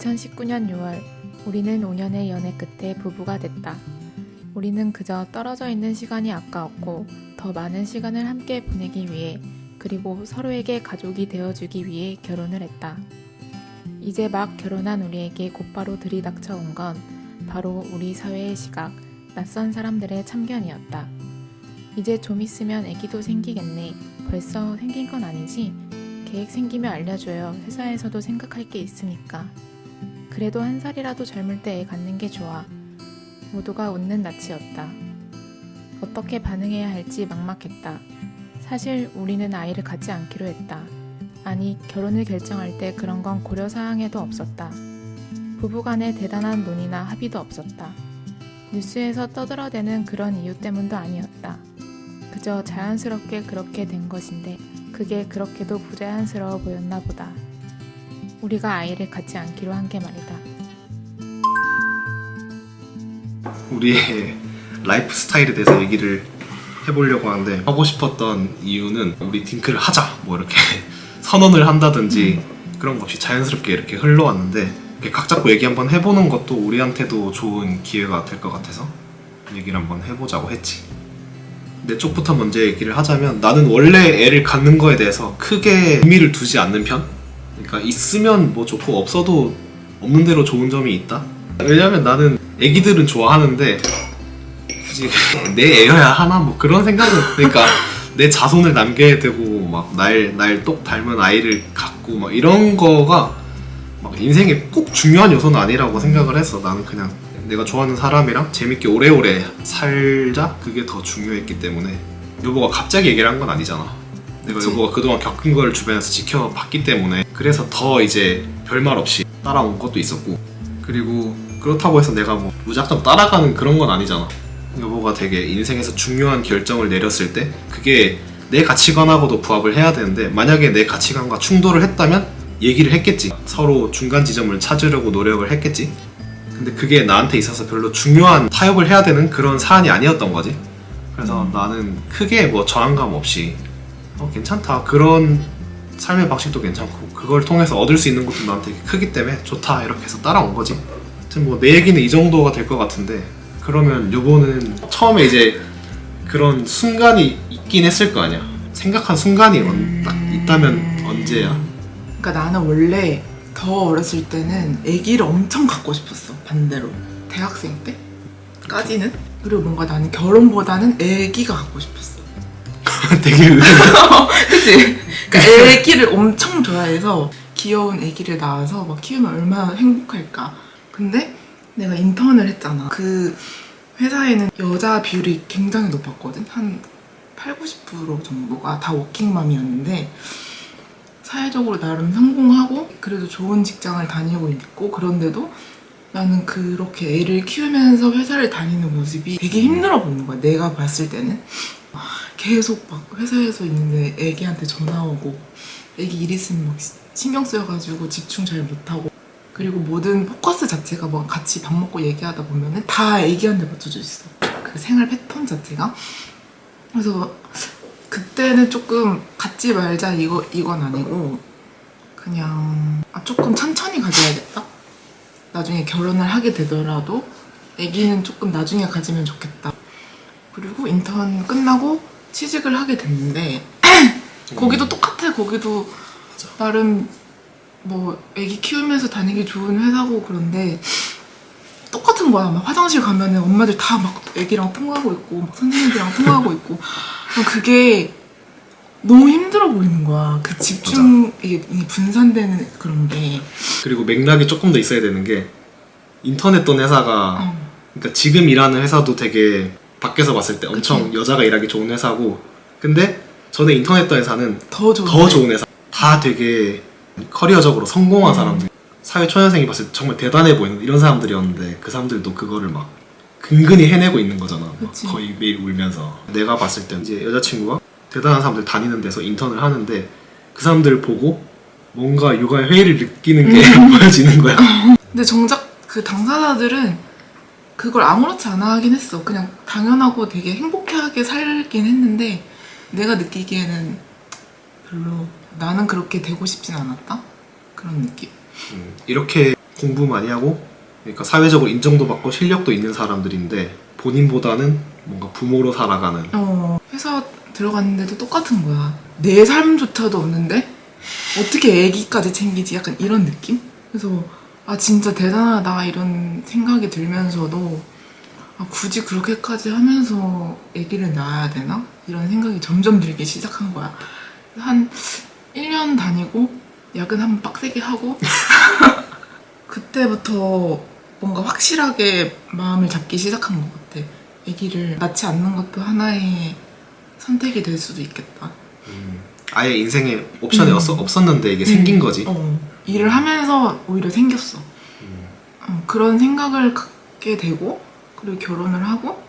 2019년 6월, 우리는 5년의 연애 끝에 부부가 됐다. 우리는 그저 떨어져 있는 시간이 아까웠고 더 많은 시간을 함께 보내기 위해, 그리고 서로에게 가족이 되어주기 위해 결혼을 했다. 이제 막 결혼한 우리에게 곧바로 들이닥쳐 온 건 바로 우리 사회의 시각, 낯선 사람들의 참견이었다. 이제 좀 있으면 아기도 생기겠네. 벌써 생긴 건 아니지? 계획 생기면 알려줘요. 회사에서도 생각할 게 있으니까. 그래도 한 살이라도 젊을 때 애 갖는 게 좋아. 모두가 웃는 낯이었다. 어떻게 반응해야 할지 막막했다. 사실 우리는 아이를 갖지 않기로 했다. 아니, 결혼을 결정할 때 그런 건 고려사항에도 없었다. 부부간에 대단한 논의나 합의도 없었다. 뉴스에서 떠들어대는 그런 이유 때문도 아니었다. 그저 자연스럽게 그렇게 된 것인데 그게 그렇게도 부자연스러워 보였나 보다. 우리가 아이를 갖지 않기로 한 게 말이다. 우리의 라이프 스타일에 대해서 얘기를 해보려고 하는데, 하고 싶었던 이유는 우리 딩크를 하자 뭐 이렇게 선언을 한다든지 그런 거 없이 자연스럽게 이렇게 흘러왔는데, 이렇게 각 잡고 얘기 한번 해보는 것도 우리한테도 좋은 기회가 될 것 같아서 얘기를 한번 해보자고 했지. 내 쪽부터 먼저 얘기를 하자면, 나는 원래 애를 갖는 거에 대해서 크게 의미를 두지 않는 편? 그러니까 있으면 뭐 좋고 없어도 없는 대로 좋은 점이 있다? 왜냐면 나는 애기들은 좋아하는데 굳이 내 애여야 하나? 뭐 그런 생각은, 그러니까 내 자손을 남겨야 되고 막 날 똑 닮은 아이를 갖고 막 이런 거가 막 인생에 꼭 중요한 요소는 아니라고 생각을 했어. 나는 그냥 내가 좋아하는 사람이랑 재밌게 오래오래 살자, 그게 더 중요했기 때문에. 여보가 갑자기 얘기를 한 건 아니잖아. 내가 그치? 여보가 그동안 겪은 걸 주변에서 지켜봤기 때문에, 그래서 더 이제 별말 없이 따라온 것도 있었고, 그리고 그렇다고 해서 내가 뭐 무작정 따라가는 그런 건 아니잖아. 여보가 되게 인생에서 중요한 결정을 내렸을 때 그게 내 가치관하고도 부합을 해야 되는데, 만약에 내 가치관과 충돌을 했다면 얘기를 했겠지. 서로 중간 지점을 찾으려고 노력을 했겠지. 근데 그게 나한테 있어서 별로 중요한 타협을 해야 되는 그런 사안이 아니었던 거지. 그래서 나는 크게 뭐 저항감 없이 괜찮다, 그런 삶의 방식도 괜찮고 그걸 통해서 얻을 수 있는 것도 나한테 크기 때문에 좋다, 이렇게 해서 따라온 거지. 하여튼 뭐 내 얘기는 이 정도가 될 것 같은데, 그러면 요거는 처음에 이제 그런 순간이 있긴 했을 거 아니야. 생각한 순간이 딱 있다면 언제야? 그러니까 나는 원래 더 어렸을 때는 아기를 엄청 갖고 싶었어. 반대로 대학생 때까지는. 그리고 뭔가 나는 결혼보다는 아기가 갖고 싶었어. 되게 의외다. 그치? 그러니까 아기를 엄청 좋아해서 귀여운 아기를 낳아서 막 키우면 얼마나 행복할까. 근데 내가 인턴을 했잖아. 그 회사에는 여자 비율이 굉장히 높았거든. 한 80-90% 정도가 다 워킹맘이었는데, 사회적으로 나름 성공하고 그래도 좋은 직장을 다니고 있고, 그런데도 나는 그렇게 애를 키우면서 회사를 다니는 모습이 되게 힘들어 보이는 거야. 내가 봤을 때는 계속 막 회사에서 있는데 애기한테 전화 오고, 애기 일 있으면 막 신경 쓰여가지고 집중 잘 못하고, 그리고 모든 포커스 자체가 뭐 같이 밥 먹고 얘기하다 보면은 다 애기한테 맞춰져 있어. 그 생활 패턴 자체가. 그래서 그때는 조금 갖지 말자 이건 아니고, 그냥 조금 천천히 가져야겠다. 나중에 결혼을 하게 되더라도 아기는 조금 나중에 가지면 좋겠다. 그리고 인턴 끝나고 취직을 하게 됐는데 거기도 똑같아. 거기도 나름 뭐 아기 키우면서 다니기 좋은 회사고, 그런데 똑같은 거야. 막 화장실 가면은 엄마들 다 막 애기랑 통화하고 있고 막 선생님들이랑 통화하고 있고, 그게 너무 힘들어 보이는 거야. 그 집중, 이게 분산되는 그런 게. 그리고 맥락이 조금 더 있어야 되는 게, 인턴 했던 회사가 그러니까 지금 일하는 회사도 되게 밖에서 봤을 때 엄청 그치? 여자가 일하기 좋은 회사고, 근데 전에 인턴 했던 회사는 더 좋은 회사. 다 되게 커리어적으로 성공한 사람들, 사회 초년생이 봤을 때 정말 대단해 보이는 이런 사람들이었는데, 그 사람들도 그거를 막 근근히 해내고 있는 거잖아. 막 거의 매일 울면서. 내가 봤을 때 이제 여자친구가 대단한 사람들 다니는 데서 인턴을 하는데, 그 사람들을 보고 뭔가 육아의 회의를 느끼는 게 보여지는 거야. 근데 정작 그 당사자들은 그걸 아무렇지 않아 하긴 했어. 그냥 당연하고 되게 행복하게 살긴 했는데, 내가 느끼기에는 별로 나는 그렇게 되고 싶진 않았다? 그런 느낌. 이렇게 공부 많이 하고 그러니까 사회적으로 인정도 받고 실력도 있는 사람들인데 본인보다는 뭔가 부모로 살아가는 회사 들어갔는데도 똑같은 거야. 내 삶조차도 없는데 어떻게 애기까지 챙기지? 약간 이런 느낌? 그래서 아 진짜 대단하다 이런 생각이 들면서도 아, 굳이 그렇게까지 하면서 애기를 낳아야 되나? 이런 생각이 점점 들기 시작한 거야. 한 1년 다니고 야근 한번 빡세게 하고 그때부터 뭔가 확실하게 마음을 잡기 시작한 것 같아. 애기를 낳지 않는 것도 하나의 선택이 될 수도 있겠다. 아예 인생에 옵션이 없었는데 이게 생긴 거지. 일을 하면서 오히려 생겼어. 그런 생각을 갖게 되고 그리고 결혼을 하고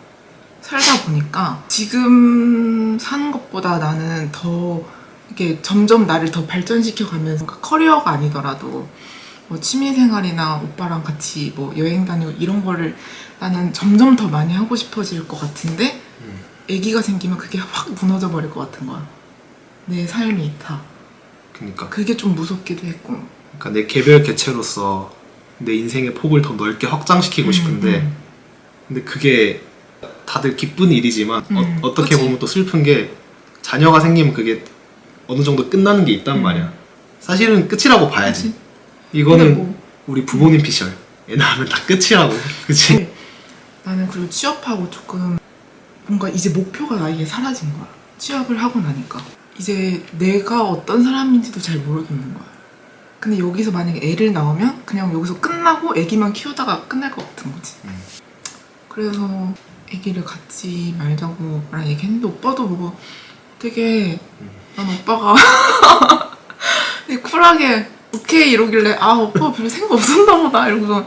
살다 보니까 지금 사는 것보다 나는 더 이게 점점 나를 더 발전시켜 가면서 커리어가 아니더라도 뭐 취미생활이나 오빠랑 같이 뭐 여행 다니고 이런 거를 나는 점점 더 많이 하고 싶어질 것 같은데 아기가 생기면 그게 확 무너져 버릴 것 같은 거야. 내 삶이 다. 그러니까 그게 좀 무섭기도 했고. 그러니까 내 개별 개체로서 내 인생의 폭을 더 넓게 확장시키고 싶은데 근데 그게 다들 기쁜 일이지만 어떻게 그치? 보면 또 슬픈 게 자녀가 생기면 그게 어느 정도 끝나는 게 있단 말이야. 사실은 끝이라고 봐야지. 그치? 이거는 근데 뭐- 우리 부모님 피셜. 애 낳으면 다 끝이라고. 그치? 네. 나는 그리고 취업하고 조금 뭔가 이제 목표가 나에게 사라진 거야. 취업을 하고 나니까 이제 내가 어떤 사람인지도 잘 모르겠는 거야. 근데 여기서 만약에 애를 낳으면 그냥 여기서 끝나고 애기만 키우다가 끝날 것 같은 거지. 그래서 애기를 갖지 말자고 말랑 얘기했는데 오빠도 뭐 되게 난 오빠가 되게 쿨하게 오케이 이러길래 아 오빠 별로 생각 없었나 보다 이러고서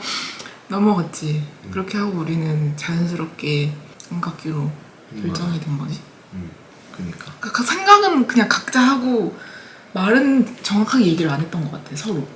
넘어갔지. 그렇게 하고 우리는 자연스럽게 안 갖기로 결정이 된 거지. 그러니까. 그 생각은 그냥 각자 하고 말은 정확하게 얘기를 안 했던 것 같아 서로.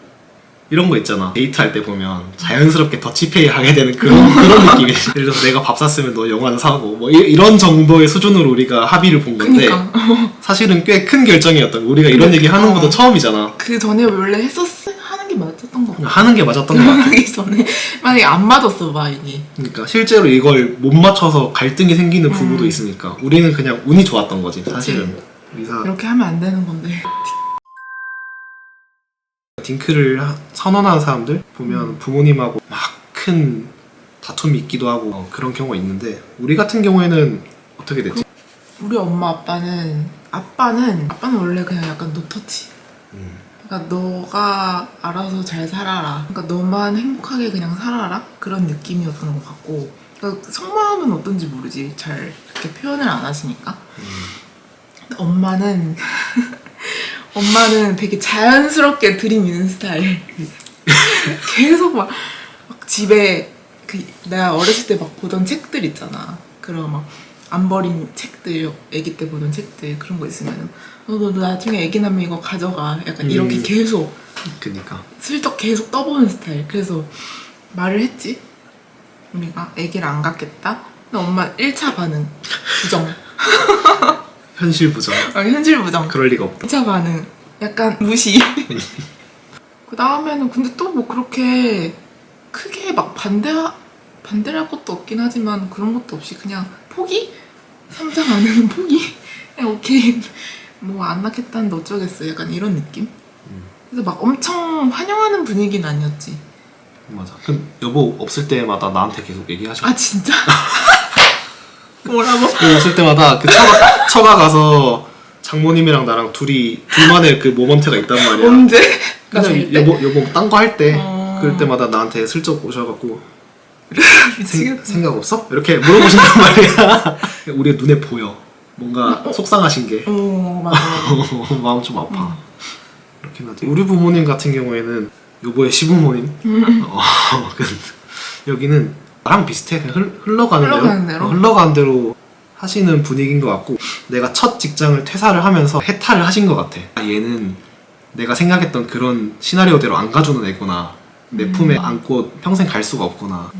이런 거 있잖아. 데이트할 때 보면 자연스럽게 더치페이 하게 되는 그런 느낌이. 예를 들어서 내가 밥 샀으면 너 영화는 사고 뭐 이런 정도의 수준으로 우리가 합의를 본 건데 그니까 사실은 꽤 큰 결정이었던 거. 우리가 이런 얘기 하는 것도 처음이잖아. 그 전에 원래 하는 게 맞았던 것 같아. 하는 게 맞았던 것 같아. 하기 전에 만약에 안 맞았어 봐 이게. 그러니까 실제로 이걸 못 맞춰서 갈등이 생기는 부부도 있으니까 우리는 그냥 운이 좋았던 거지 사실은. 그래서 이렇게 하면 안 되는 건데. 딩크를 선언하는 사람들 보면 부모님하고 막 큰 다툼이 있기도 하고 그런 경우가 있는데 우리 같은 경우에는 어떻게 됐지? 우리 엄마 아빠는 원래 그냥 약간 노터치. 그러니까 너가 알아서 잘 살아라. 그러니까 너만 행복하게 그냥 살아라. 그런 느낌이었던 것 같고. 그러니까 속마음은 어떤지 모르지. 잘 그렇게 표현을 안 하시니까. 근데 엄마는 되게 자연스럽게 들이미는 스타일. 계속 막 집에 내가 어렸을 때 막 보던 책들 있잖아. 그런 막 안 버린 책들, 아기 때 보던 책들 그런 거 있으면 너 나중에 아기 낳으면 이거 가져가. 약간 이렇게 계속 그니까 슬쩍 계속 떠보는 스타일. 그래서 말을 했지. 우리가 아기를 안 갖겠다. 근데 엄마 1차 반응 부정. 현실 부정. 현실 부정. 그럴 리가 없다. 2차 반응 약간 무시. 그 다음에는 근데 또 뭐 그렇게 크게 막 반대를 할 것도 없긴 하지만 그런 것도 없이 그냥 포기? 3차 반응은 포기? 그냥 오케이 뭐 안 낳겠다는데 어쩌겠어 약간 이런 느낌? 그래서 막 엄청 환영하는 분위기는 아니었지. 맞아. 그럼 여보 없을 때마다 나한테 계속 얘기하셔. 아 진짜? 뭐라고? 여보 없을 때마다 그 처가 가서 장모님이랑 나랑 둘만의 그 모먼트가 있단 말이야. 언제? 그냥 여보 딴 거 할 때 그럴 어. 때마다 나한테 슬쩍 오셔갖고 미치겠다. 생각 없어? 이렇게 물어보신단 말이야. 우리가 눈에 보여. 뭔가 속상하신 게 맞아. 마음 좀 아파. 이렇게 하지. 우리 부모님 같은 경우에는 여보의 시부모님 여기는 나랑 비슷해. 그냥 흘러가는 대로? 흘러가는 대로 하시는 분위기인 것 같고 내가 첫 직장을 퇴사를 하면서 해탈을 하신 것 같아. 아, 얘는 내가 생각했던 그런 시나리오대로 안 가주는 애구나. 내 품에 안고 평생 갈 수가 없구나.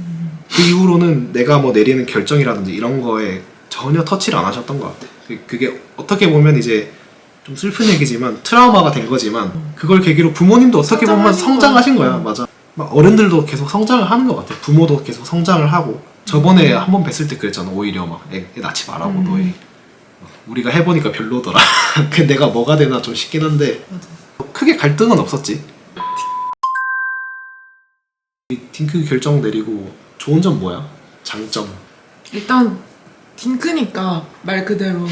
그 이후로는 내가 뭐 내리는 결정이라든지 이런 거에 전혀 터치를 안 하셨던 것 같아. 그게 어떻게 보면 이제 좀 슬픈 얘기지만 트라우마가 된 거지만 그걸 계기로 부모님도 어떻게 보면 성장하신 성장하신 거야. 거야. 맞아. 막 어른들도 계속 성장을 하는 것 같아. 부모도 계속 성장을 하고. 저번에 한 번 뵀을 때 그랬잖아. 오히려 막 애 낳지 말라고 너희. 우리가 해보니까 별로더라. 그 내가 뭐가 되나 좀 싶긴 한데 맞아. 크게 갈등은 없었지. 이 딩크 결정 내리고 좋은 점 뭐야? 장점. 일단 딩크니까 말 그대로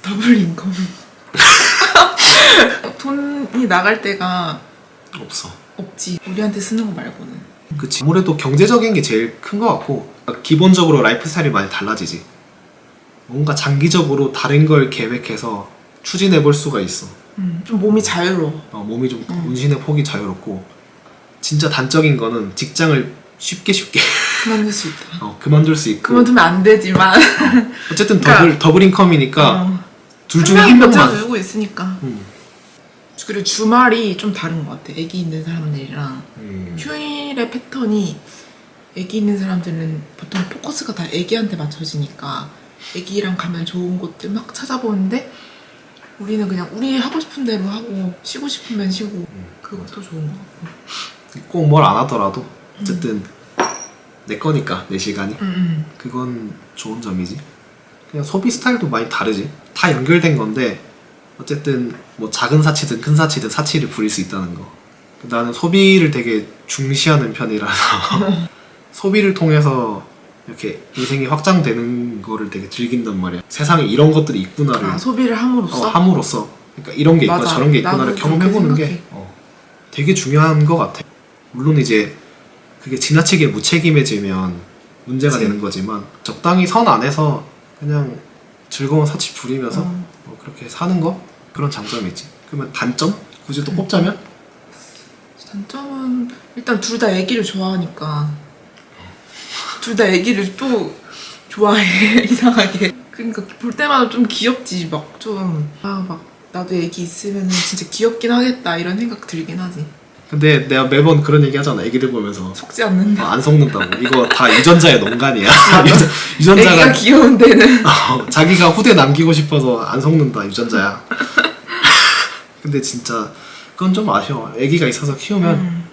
더블 인컴. 돈이 나갈 때가 없어. 없지. 우리한테 쓰는 거 말고는. 그치. 아무래도 경제적인 게 제일 큰 것 같고 기본적으로 라이프 스타일이 많이 달라지지. 뭔가 장기적으로 다른 걸 계획해서 추진해 볼 수가 있어. 좀 몸이 자유로워. 몸이 좀 운신의 폭이 자유롭고 진짜 단적인 거는 직장을 쉽게 그만둘 수 있다. 그만둘 수 있고 그만두면 안 되지만. 어쨌든 그러니까, 더블 인컴이니까 둘 중에 한 한 명이 명만 버텨주고 있으니까. 그리고 주말이 좀 다른 것 같아. 애기 있는 사람들이랑 휴일의 패턴이 애기 있는 사람들은 보통 포커스가 다 애기한테 맞춰지니까 애기랑 가면 좋은 곳들 막 찾아보는데 우리는 그냥 우리 하고 싶은 대로 하고 쉬고 싶으면 쉬고 그것도 좋은 것 같고. 꼭 뭘 안 하더라도 어쨌든 내 거니까 내 시간이 그건 좋은 점이지. 그냥 소비 스타일도 많이 다르지. 다 연결된 건데 어쨌든 뭐 작은 사치든 큰 사치든 사치를 부릴 수 있다는 거. 나는 소비를 되게 중시하는 편이라서 소비를 통해서 이렇게 인생이 확장되는 거를 되게 즐긴단 말이야. 세상에 이런 것들이 있구나를 소비를 함으로써? 함으로써 그러니까 이런 게 있구나 맞아. 저런 게 있구나를 나도 경험해보는 그렇게 게 되게 중요한 것 같아. 물론 이제 그게 지나치게 무책임해지면 문제가 그치. 되는 거지만 적당히 선 안에서 그냥 즐거운 사치 부리면서 뭐 그렇게 사는 거 그런 장점이 있지. 그러면 단점? 굳이 또 꼽자면? 단점은 일단 둘 다 애기를 좋아하니까 둘 다 애기를 또 좋아해. 이상하게. 그러니까 볼 때마다 좀 귀엽지. 막 좀 막 나도 애기 있으면 진짜 귀엽긴 하겠다 이런 생각 들긴 하지. 근데 내가 매번 그런 얘기 하잖아. 애기들 보면서 속지 않는다. 안 속는다고. 이거 다 유전자의 농간이야. 애기가 유전자가 귀여운 데는 자기가 후대 남기고 싶어서 안 속는다. 유전자야. 근데 진짜 그건 좀 아쉬워. 애기가 있어서 키우면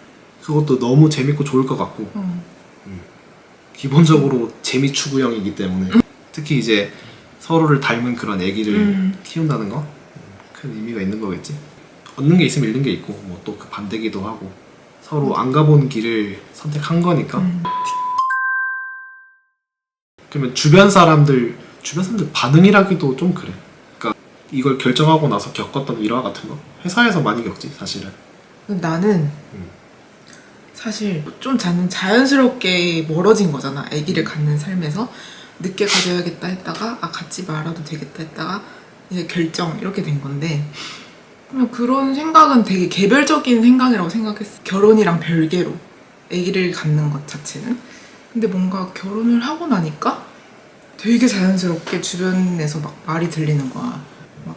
그것도 너무 재밌고 좋을 것 같고 기본적으로 재미 추구형이기 때문에 특히 이제 서로를 닮은 그런 애기를 키운다는 거 큰 의미가 있는 거겠지. 얻는 게 있으면 잃는 게 있고 뭐 또 그 반대기도 하고 서로 안 가본 길을 선택한 거니까. 그러면 주변 사람들 반응이라기도 좀 그래. 그러니까 이걸 결정하고 나서 겪었던 일화 같은 거 회사에서 많이 겪지 사실은. 나는 사실 좀 자연스럽게 멀어진 거잖아. 아기를 갖는 삶에서 늦게 가져야겠다 했다가 갖지 말아도 되겠다 했다가 이제 결정 이렇게 된 건데 그러면 그런 생각은 되게 개별적인 생각이라고 생각했어. 결혼이랑 별개로 아기를 갖는 것 자체는. 근데 뭔가 결혼을 하고 나니까 되게 자연스럽게 주변에서 막 말이 들리는 거야. 막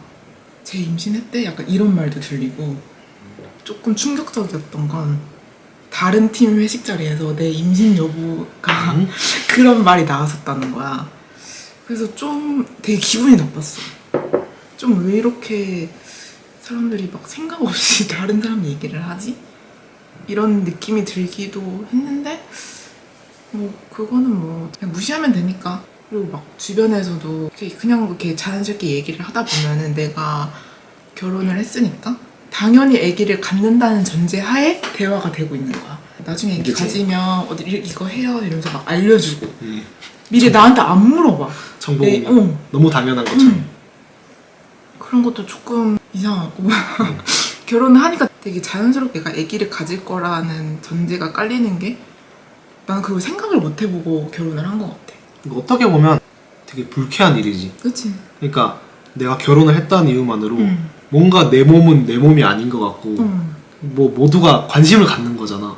쟤 임신했대? 약간 이런 말도 들리고 조금 충격적이었던 건 다른 팀 회식 자리에서 내 임신 여부가 그런 말이 나왔었다는 거야. 그래서 좀 되게 기분이 나빴어. 좀 왜 이렇게 사람들이 막 생각 없이 다른 사람 얘기를 하지? 이런 느낌이 들기도 했는데 뭐 그거는 뭐 그냥 무시하면 되니까. 그리고 막 주변에서도 그냥 이렇게 자연스럽게 얘기를 하다 보면은 내가 결혼을 했으니까 당연히 아기를 갖는다는 전제하에 대화가 되고 있는 거야. 나중에 아기 그치? 가지면 어디 이거 해요 이러면서 막 알려주고 미리 나한테 안 물어봐. 정보 너무 당연한 것처럼. 그런 것도 조금 이상하고 결혼을 하니까 되게 자연스럽게 내가 아기를 가질 거라는 전제가 깔리는 게 난 그걸 생각을 못 해보고 결혼을 한 것 같아. 어떻게 보면 되게 불쾌한 일이지. 그치? 그러니까 내가 결혼을 했다는 이유만으로 뭔가 내 몸은 내 몸이 아닌 것 같고 뭐 모두가 관심을 갖는 거잖아.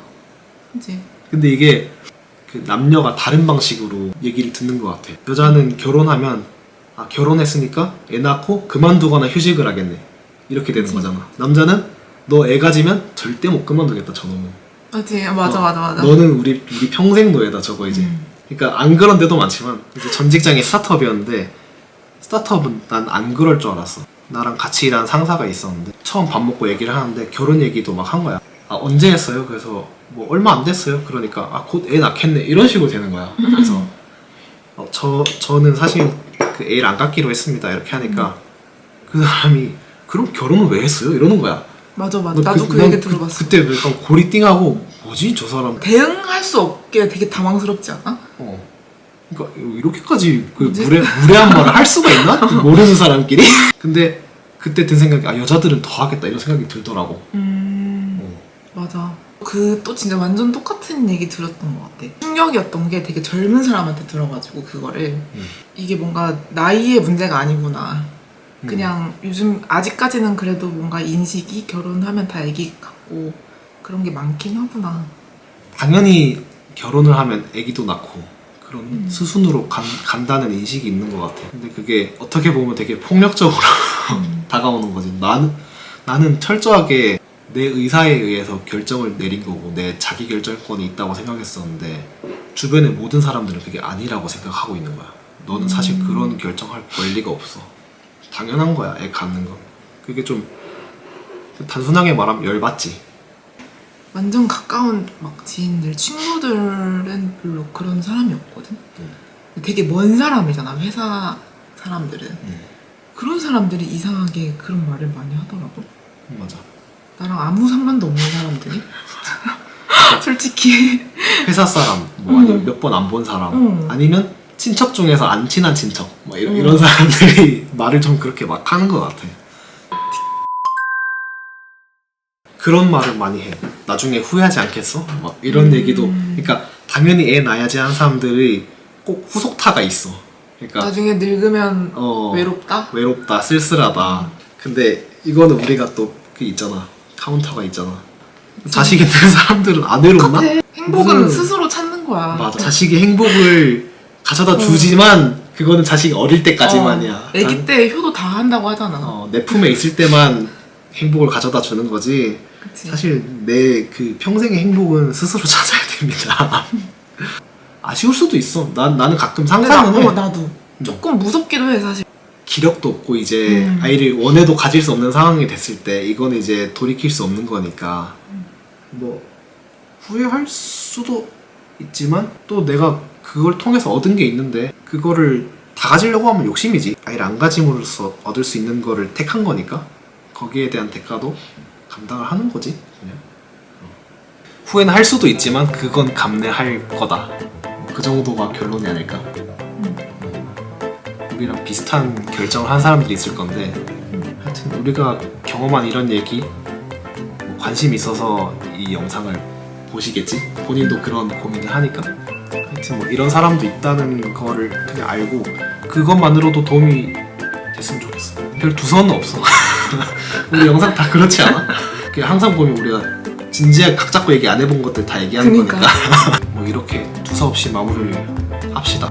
그치? 근데 이게 그 남녀가 다른 방식으로 얘기를 듣는 것 같아. 여자는 결혼하면 결혼했으니까 애 낳고 그만두거나 휴직을 하겠네 이렇게 되는 그치. 거잖아. 남자는 너 애 가지면 절대 못 그만두겠다 저놈은. 맞지? 맞아. 너는 우리 평생 노예다 저거 이제. 그러니까 안 그런 데도 많지만 이제 전 직장이 스타트업이었는데 스타트업은 난 안 그럴 줄 알았어. 나랑 같이 일하는 상사가 있었는데 처음 밥 먹고 얘기를 하는데 결혼 얘기도 막 한 거야. 아 언제 했어요? 그래서 뭐 얼마 안 됐어요. 그러니까 아 곧 애 낳겠네 이런 식으로 되는 거야. 그래서 저는 사실 그 애를 안 갖기로 했습니다. 이렇게 하니까 그 사람이 그럼 결혼을 왜 했어요? 이러는 거야. 맞아. 나도 그 얘기 들어봤어. 그때 약간 고리띵하고 뭐지 저 사람. 대응할 수 없게 되게 당황스럽지 않아? 그러니까 이렇게까지 그 무례한 말을 할 수가 있나? 모르는 사람끼리. 근데 그때 든 생각이 아 여자들은 더 하겠다 이런 생각이 들더라고. 맞아. 그 또 진짜 완전 똑같은 얘기 들었던 것 같아. 충격이었던 게 되게 젊은 사람한테 들어가지고 그거를 이게 뭔가 나이의 문제가 아니구나. 그냥 요즘 아직까지는 그래도 뭔가 인식이 결혼하면 다 애기 갖고 그런 게 많긴 하구나. 당연히 결혼을 하면 아기도 낳고 그런 수순으로 간다는 인식이 있는 것 같아. 근데 그게 어떻게 보면 되게 폭력적으로 다가오는 거지. 나는 철저하게 내 의사에 의해서 결정을 내린 거고 내 자기 결정권이 있다고 생각했었는데 주변의 모든 사람들은 그게 아니라고 생각하고 있는 거야. 너는 사실 그런 결정할 권리가 없어. 당연한 거야, 애 갖는 거. 그게 좀 단순하게 말하면 열받지. 완전 가까운 막 지인들, 친구들은 별로 그런 사람이 없거든. 되게 먼 사람이잖아, 회사 사람들은. 그런 사람들이 이상하게 그런 말을 많이 하더라고. 맞아. 나랑 아무 상관도 없는 사람들이. 솔직히. 회사 사람, 뭐 아니면 몇 번 안 본 사람, 아니면 친척 중에서 안 친한 친척, 뭐 이런 사람들이 말을 좀 그렇게 막 하는 것 같아. 그런 말을 많이 해. 나중에 후회하지 않겠어? 막 이런 얘기도. 그러니까 당연히 애 낳아야지 하는 사람들이 꼭 후속타가 있어. 그러니까 나중에 늙으면 외롭다? 외롭다, 쓸쓸하다. 근데 이거는 우리가 또 그 있잖아. 카운터가 있잖아. 자식 있는 사람들은 안 외롭나? 행복은 스스로 찾는 거야. 맞아. 자식이 행복을 가져다 주지만 그거는 자식이 어릴 때까지만이야. 아기 때 효도 다 한다고 하잖아. 내 품에 있을 때만 행복을 가져다 주는 거지. 그치. 사실 내 그 평생의 행복은 스스로 찾아야 됩니다. 아쉬울 수도 있어. 나는 가끔 상상은 해. 나도 조금 무섭기도 해 사실. 기력도 없고 이제 아이를 원해도 가질 수 없는 상황이 됐을 때 이건 이제 돌이킬 수 없는 거니까 뭐 후회할 수도 있지만 또 내가 그걸 통해서 얻은 게 있는데 그거를 다 가지려고 하면 욕심이지. 아이를 안 가짐으로써 얻을 수 있는 거를 택한 거니까 거기에 대한 대가도 감당을 하는 거지 그냥. 후회는 할 수도 있지만 그건 감내할 거다. 그 정도가 결론이 아닐까. 우리랑 비슷한 결정을 한 사람들이 있을 건데 하여튼 우리가 경험한 이런 얘기 뭐 관심 있어서 이 영상을 보시겠지? 본인도 그런 고민을 하니까 하여튼 뭐 이런 사람도 있다는 거를 그냥 알고 그것만으로도 도움이 됐으면 좋겠어. 별 두서는 없어. 우리 영상 다 그렇지 않아? 항상 보면 우리가 진지하게 각 잡고 얘기 안 해본 것들 다 얘기하는 거니까 뭐 이렇게 두서 없이 마무리를 합시다.